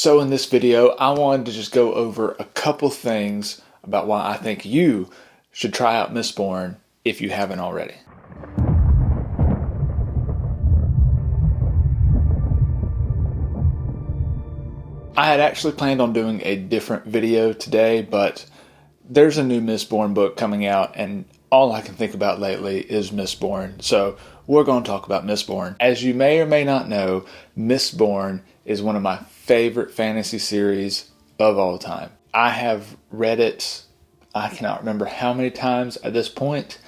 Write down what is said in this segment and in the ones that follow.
So in this video, I wanted to just go over a couple things about why I think you should try out Mistborn if you haven't already. I had actually planned on doing a different video today, but there's a new Mistborn book coming out and all I can think about lately is Mistborn. So we're going to talk about Mistborn. As you may or may not know, Mistborn is one of my favorite fantasy series of all time. I have read it, I cannot remember how many times at this point,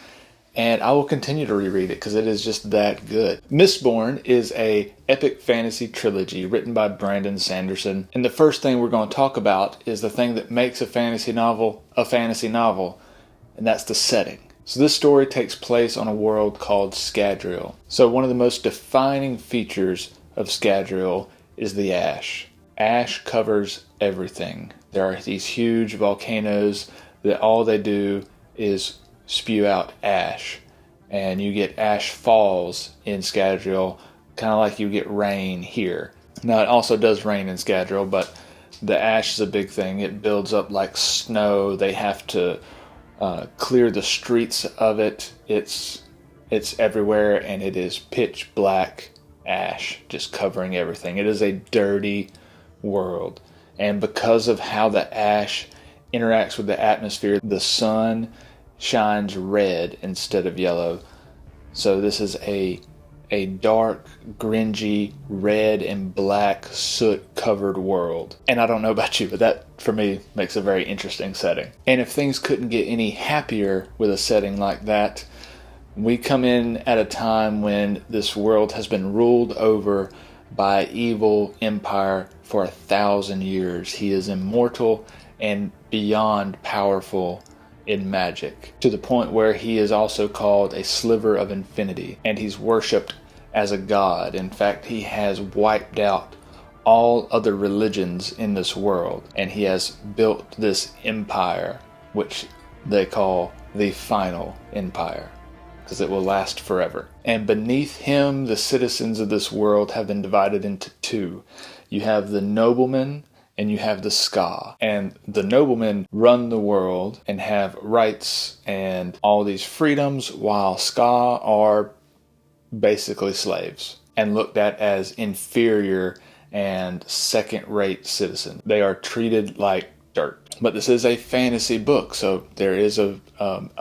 and I will continue to reread it because it is just that good. Mistborn is a epic fantasy trilogy written by Brandon Sanderson. And the first thing we're going to talk about is the thing that makes a fantasy novel, and that's the setting. So this story takes place on a world called Scadrial. So one of the most defining features of Scadrial is the ash. Ash covers everything. There are these huge volcanoes that all they do is spew out ash. And you get ash falls in Scadrial, kind of like you get rain here. Now it also does rain in Scadrial, but the ash is a big thing. It builds up like snow. They have to clear the streets of it. It's everywhere, and it is pitch black ash just covering everything. It is a dirty world, and because of how the ash interacts with the atmosphere, the sun shines red instead of yellow. So this is a dark, grungy, red and black soot-covered world. And I don't know about you, but that, for me, makes a very interesting setting. And if things couldn't get any happier with a setting like that, we come in at a time when this world has been ruled over by evil empire for 1,000 years. He is immortal and beyond powerful in magic, to the point where he is also called a sliver of infinity, and he's worshipped as a god. In fact, he has wiped out all other religions in this world, and he has built this empire, which they call the final empire, because it will last forever. And beneath him, the citizens of this world have been divided into two. You have the noblemen and you have the Ska. And the noblemen run the world and have rights and all these freedoms, while Ska are basically slaves and looked at as inferior and second-rate citizens. They are treated like dirt. But this is a fantasy book, so there is a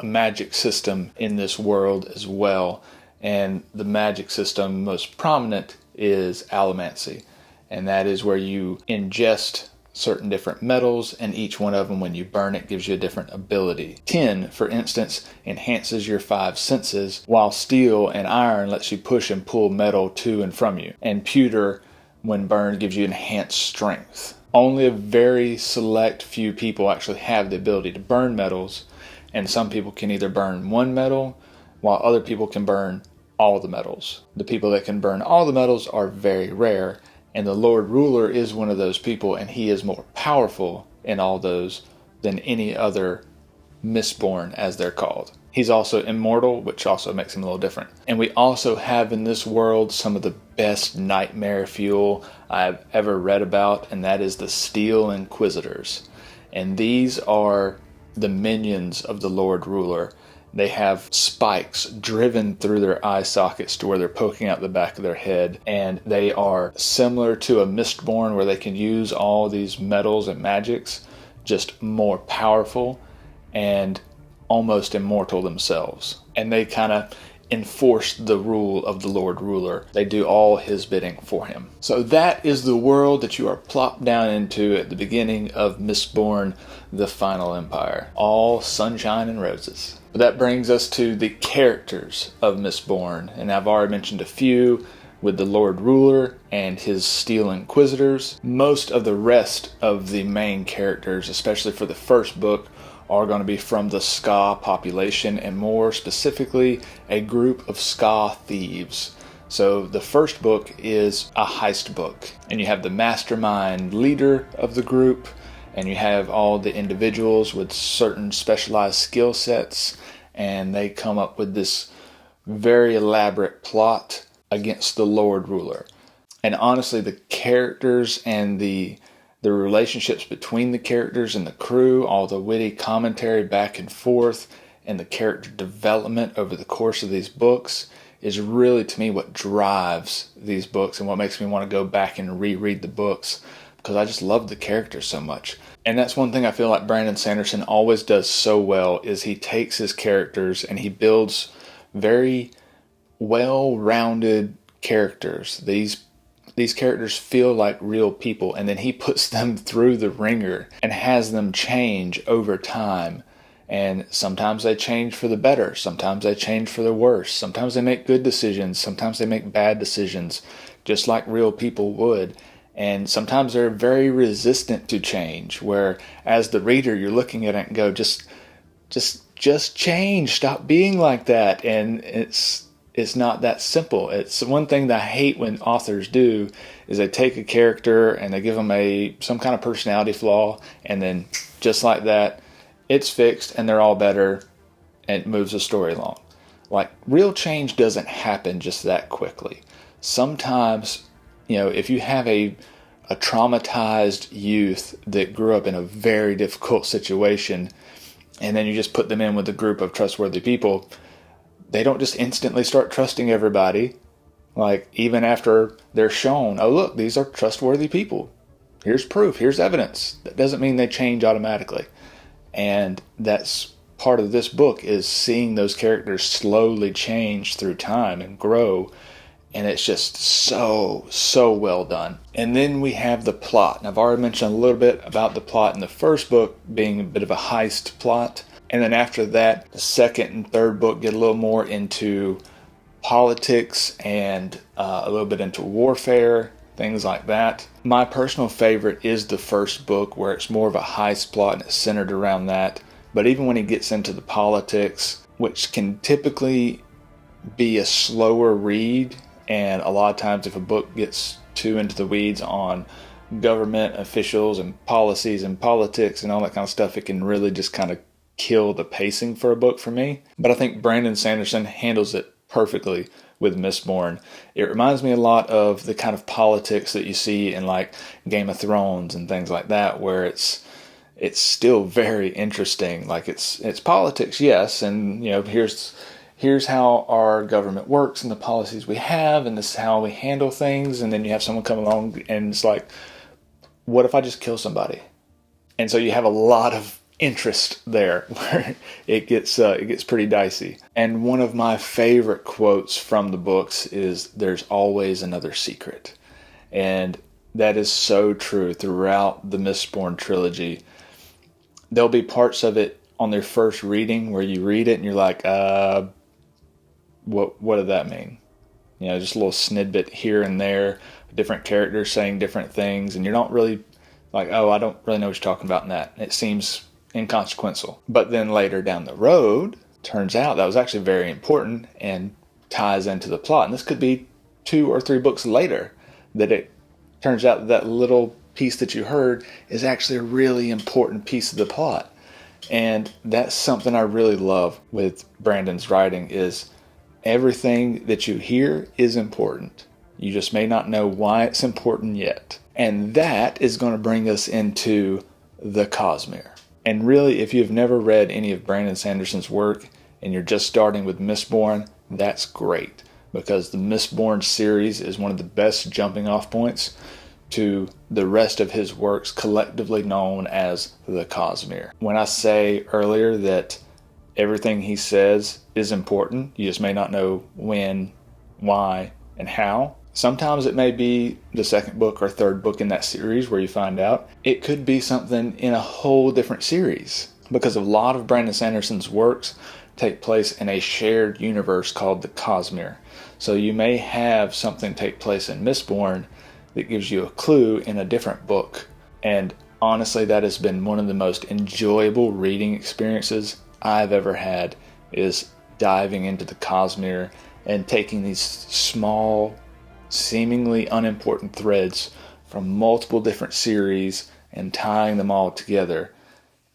magic system in this world as well. And the magic system most prominent is allomancy. And that is where you ingest certain different metals, and each one of them, when you burn it, gives you a different ability. Tin, for instance, enhances your 5 senses, while steel and iron lets you push and pull metal to and from you. And pewter, when burned, gives you enhanced strength. Only a very select few people actually have the ability to burn metals, and some people can either burn one metal, while other people can burn all the metals. The people that can burn all the metals are very rare, and the Lord Ruler is one of those people, and he is more powerful in all those than any other Mistborn, as they're called. He's also immortal, which also makes him a little different. And we also have in this world some of the best nightmare fuel I've ever read about, and that is the Steel Inquisitors. And these are the minions of the Lord Ruler. They have spikes driven through their eye sockets to where they're poking out the back of their head. And they are similar to a Mistborn, where they can use all these metals and magics, just more powerful and almost immortal themselves. And they kind of enforce the rule of the Lord Ruler. They do all his bidding for him. So that is the world that you are plopped down into at the beginning of Mistborn, the Final Empire. All sunshine and roses. But that brings us to the characters of Mistborn, and I've already mentioned a few with the Lord Ruler and his Steel Inquisitors. Most of the rest of the main characters, especially for the first book, are going to be from the Ska population, and more specifically, a group of Ska thieves. So the first book is a heist book, and you have the mastermind leader of the group, and you have all the individuals with certain specialized skill sets, and they come up with this very elaborate plot against the Lord Ruler. And honestly, the characters and the the relationships between the characters and the crew, all the witty commentary back and forth, and the character development over the course of these books is really, to me, what drives these books and what makes me want to go back and reread the books, because I just love the characters so much. And that's one thing I feel like Brandon Sanderson always does so well, is he takes his characters and he builds very well-rounded characters. These characters feel like real people, and then he puts them through the ringer and has them change over time. And sometimes they change for the better, sometimes they change for the worse, sometimes they make good decisions, sometimes they make bad decisions, just like real people would. And sometimes they're very resistant to change, where as the reader you're looking at it and go, just change, stop being like that. And it's not that simple. It's one thing that I hate when authors do, is they take a character and they give them some kind of personality flaw, and then just like that, it's fixed and they're all better, and it moves the story along. Like, real change doesn't happen just that quickly. Sometimes, if you have a traumatized youth that grew up in a very difficult situation, and then you just put them in with a group of trustworthy people, they don't just instantly start trusting everybody. Like, even after they're shown, oh look, these are trustworthy people, here's proof, here's evidence, that doesn't mean they change automatically. And that's part of this book, is seeing those characters slowly change through time and grow. And it's just so well done. And then we have the plot. And I've already mentioned a little bit about the plot in the first book being a bit of a heist plot. And then after that, the second and third book get a little more into politics and a little bit into warfare, things like that. My personal favorite is the first book, where it's more of a heist plot and it's centered around that. But even when he gets into the politics, which can typically be a slower read, and a lot of times if a book gets too into the weeds on government officials and policies and politics and all that kind of stuff, it can really just kind of kill the pacing for a book for me. But I think Brandon Sanderson handles it perfectly with Mistborn. It reminds me a lot of the kind of politics that you see in like Game of Thrones and things like that, where it's still very interesting. Like, it's politics, yes, and here's how our government works and the policies we have, and this is how we handle things. And then you have someone come along and it's like, what if I just kill somebody? And so you have a lot of interest there, where it gets pretty dicey. And one of my favorite quotes from the books is, "There's always another secret." And that is so true throughout the Mistborn trilogy. There'll be parts of it on their first reading where you read it and you're like, what did that mean? Just a little snippet here and there, different characters saying different things, and you're not really like, oh, I don't really know what you're talking about in that. It seems inconsequential. But then later down the road, turns out that was actually very important and ties into the plot. And this could be 2 or 3 books later that it turns out that little piece that you heard is actually a really important piece of the plot. And that's something I really love with Brandon's writing, is everything that you hear is important. You just may not know why it's important yet. And that is going to bring us into the Cosmere. And really, if you've never read any of Brandon Sanderson's work and you're just starting with Mistborn, that's great, because the Mistborn series is one of the best jumping off points to the rest of his works, collectively known as the Cosmere. When I say earlier that everything he says is important, you just may not know when, why, and how. Sometimes it may be the second book or third book in that series where you find out. It could be something in a whole different series, because a lot of Brandon Sanderson's works take place in a shared universe called the Cosmere. So you may have something take place in Mistborn that gives you a clue in a different book. And honestly, that has been one of the most enjoyable reading experiences I've ever had, is diving into the Cosmere and taking these small, seemingly unimportant threads from multiple different series and tying them all together.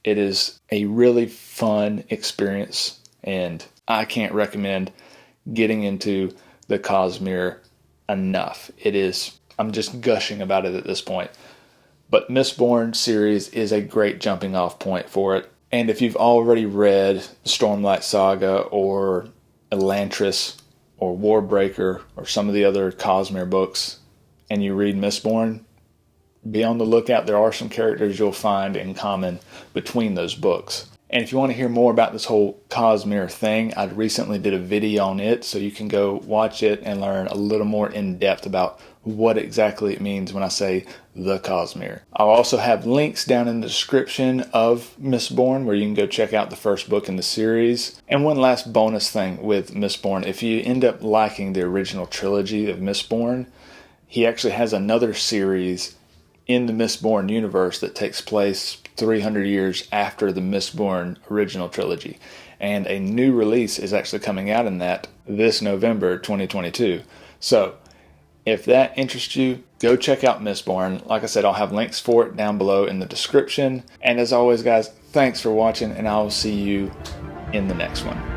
It is a really fun experience, and I can't recommend getting into the Cosmere enough. I'm just gushing about it at this point. But Mistborn series is a great jumping off point for it. And if you've already read Stormlight Saga or Elantris or Warbreaker or some of the other Cosmere books and you read Mistborn, be on the lookout. There are some characters you'll find in common between those books. And if you want to hear more about this whole Cosmere thing, I recently did a video on it, so you can go watch it and learn a little more in depth about what exactly it means when I say the Cosmere. I'll also have links down in the description of Mistborn where you can go check out the first book in the series. And one last bonus thing with Mistborn, if you end up liking the original trilogy of Mistborn, he actually has another series in the Mistborn universe that takes place 300 years after the Mistborn original trilogy. And a new release is actually coming out in that this November 2022. So if that interests you, go check out Mistborn. Like I said, I'll have links for it down below in the description. And as always, guys, thanks for watching, and I'll see you in the next one.